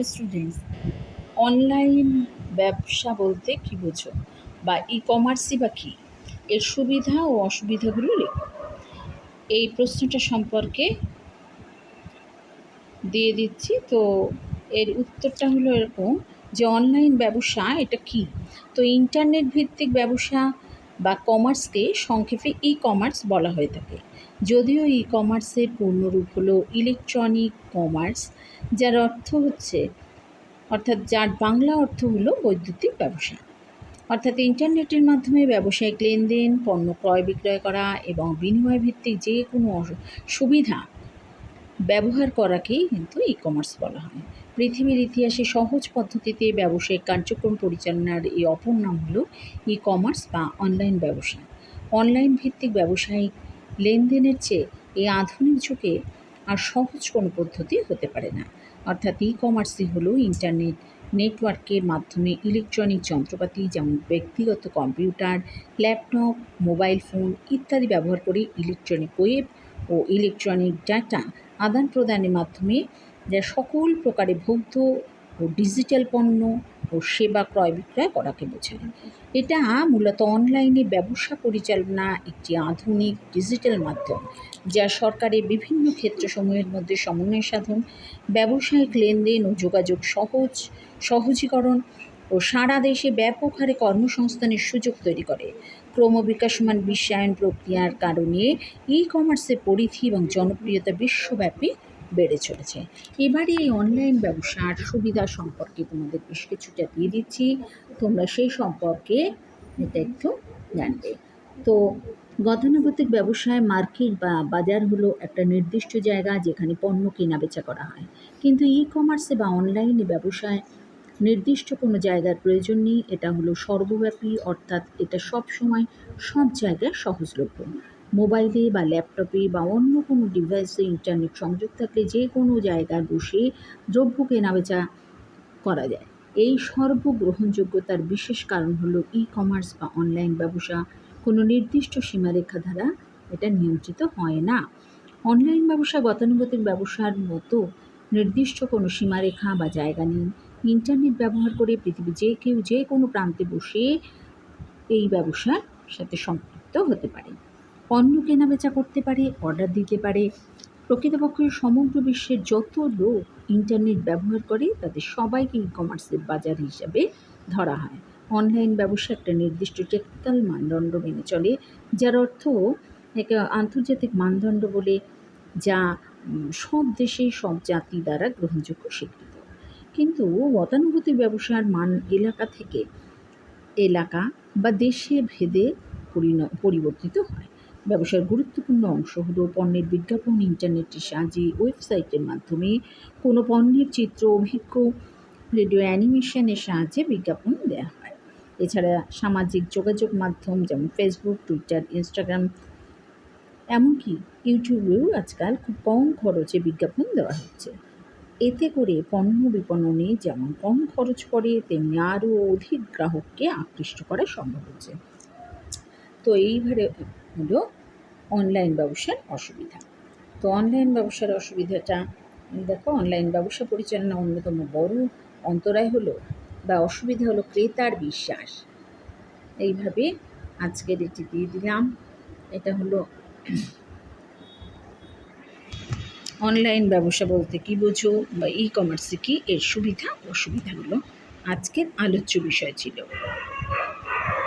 Students, online ব্যবসা বলতে কী বোঝো বা ই-কমার্সই বা কী, এর সুবিধা ও অসুবিধাগুলো লেখো। এই প্রশ্নটা সম্পর্কে দিয়ে দিচ্ছি। তো এর উত্তরটা হলো এরকম যে অনলাইন ব্যবসা এটা কী। তো ইন্টারনেট ভিত্তিক ব্যবসা বা কমার্সকে সংক্ষেপে ই কমার্স বলা হয়ে থাকে। যদিও ই কমার্সের পূর্ণরূপ হলো ইলেকট্রনিক কমার্স, যার অর্থ হচ্ছে যার বাংলা অর্থ হলো বৈদ্যুতিক ব্যবসা। অর্থাৎ ইন্টারনেটের মাধ্যমে ব্যবসায়িক লেনদেন, পণ্য ক্রয় বিক্রয় করা এবং বিনিময় ভিত্তিক যে কোনো সুবিধা ব্যবহার করাকেই কিন্তু ই কমার্স বলা হয়। পৃথিবীর ইতিহাসে সহজ পদ্ধতিতে ব্যবসায়িক কার্যক্রম পরিচালনার এই অপর নাম হলো ই কমার্স বা অনলাইন ব্যবসা। অনলাইন ভিত্তিক ব্যবসায়িক লেনদেনের চেয়ে এই আধুনিক যুগে আর সহজ কোনো পদ্ধতি হতে পারে না। অর্থাৎ ই কমার্সই হলো ইন্টারনেট নেটওয়ার্কের মাধ্যমে ইলেকট্রনিক যন্ত্রপাতি যেমন ব্যক্তিগত কম্পিউটার, ল্যাপটপ, মোবাইল ফোন ইত্যাদি ব্যবহার করে ইলেকট্রনিক ওয়েব ও ইলেকট্রনিক ডাটা আদান প্রদানের মাধ্যমে যা সকল প্রকারে ভৌত ও ডিজিটাল পণ্য ও সেবা ক্রয় বিক্রয় করাকে বোঝায়। এটা মূলত অনলাইনে ব্যবসা পরিচালনা একটি আধুনিক ডিজিটাল মাধ্যম, যা সরকারের বিভিন্ন ক্ষেত্রসমূহের মধ্যে সমন্বয় সাধন, ব্যবসায়িক লেনদেন ও যোগাযোগ সহজীকরণ ও সারা দেশে ব্যাপক হারে কর্মসংস্থানের সুযোগ তৈরি করে। ক্রমবিকাশমান বিশ্বায়ন প্রক্রিয়ার কারণে ই কমার্সের পরিধি এবং জনপ্রিয়তা বিশ্বব্যাপী বেড়ে চলেছে। এবারে এই অনলাইন ব্যবসার সুবিধা সম্পর্কে তোমাদের বেশ কিছুটা দিয়ে দিচ্ছি, তোমরা সেই সম্পর্কে এটা একটু জানবে। তো গতানুগতিক ব্যবসায় মার্কেট বা বাজার হলো একটা নির্দিষ্ট জায়গা যেখানে পণ্য কেনা বেচা করা হয়। কিন্তু ই কমার্সে বা অনলাইনে ব্যবসায় নির্দিষ্ট কোনো জায়গার প্রয়োজন নেই। এটা হলো সর্বব্যাপী, অর্থাৎ এটা সব সময় সব জায়গায় সহজলভ্য। মোবাইলে বা ল্যাপটপে বা অন্য কোনো ডিভাইসে ইন্টারনেট সংযোগ থাকলে যে কোনো জায়গায় বসে দ্রব্য কেনাবেচা করা যায়। এই সর্বগ্রহণযোগ্যতার বিশেষ কারণ হলো ই কমার্স বা অনলাইন ব্যবসা কোনো নির্দিষ্ট সীমারেখা দ্বারা এটা নিয়ন্ত্রিত হয় না। অনলাইন ব্যবসা গতানুগতিক ব্যবসার মতো নির্দিষ্ট কোনো সীমারেখা বা জায়গা নেই। ইন্টারনেট ব্যবহার করে পৃথিবীর যে কেউ যে কোনো প্রান্তে বসে এই ব্যবসার সাথে সম্পৃক্ত হতে পারে, পণ্য কেনাবেচা করতে পারে, অর্ডার দিতে পারে। প্রকৃতপক্ষে সমগ্র বিশ্বের যত লোক ইন্টারনেট ব্যবহার করে তাদের সবাইকে ই কমার্সের বাজার হিসাবে ধরা হয়। অনলাইন ব্যবসা একটা নির্দিষ্ট টেকনিক্যাল মানদণ্ড মেনে চলে, যার অর্থ একে আন্তর্জাতিক মানদণ্ড বলে, যা সব দেশে সব জাতি দ্বারা গ্রহণযোগ্য স্বীকৃত। কিন্তু গতানুগতিক ব্যবসার মান এলাকা বা দেশে ভেদে পরিবর্তিত হয়। ব্যবসার গুরুত্বপূর্ণ অংশ হলো পণ্যের বিজ্ঞাপন। ইন্টারনেটের সাহায্যে ওয়েবসাইটের মাধ্যমে কোনো পণ্যের চিত্র, অভিজ্ঞ রেডিও অ্যানিমেশনের সাহায্যে বিজ্ঞাপন দেওয়া হয়। এছাড়া সামাজিক যোগাযোগ মাধ্যম যেমন ফেসবুক, টুইটার, ইনস্টাগ্রাম, এমনকি ইউটিউবেও আজকাল খুব কম খরচে বিজ্ঞাপন দেওয়া হচ্ছে। এতে করে পণ্য বিপণনে যেমন কম খরচ পড়ে, তেমনি আরও অধিক গ্রাহককে আকৃষ্ট করা সম্ভব হচ্ছে। তো এইবারে হলো অনলাইন ব্যবসার অসুবিধা। তো অনলাইন ব্যবসার অসুবিধাটা দেখো, অনলাইন ব্যবসা পরিচালনা অন্যতম বড় অন্তরায় হলো বা অসুবিধা হলো ক্রেতার বিশ্বাস। এইভাবে আজকের এটি দিয়ে দিলাম। এটা হলো অনলাইন ব্যবসা বলতে কী বোঝো বা ই কমার্সে কী, এর সুবিধা অসুবিধাগুলো আজকের আলোচ্য বিষয় ছিল।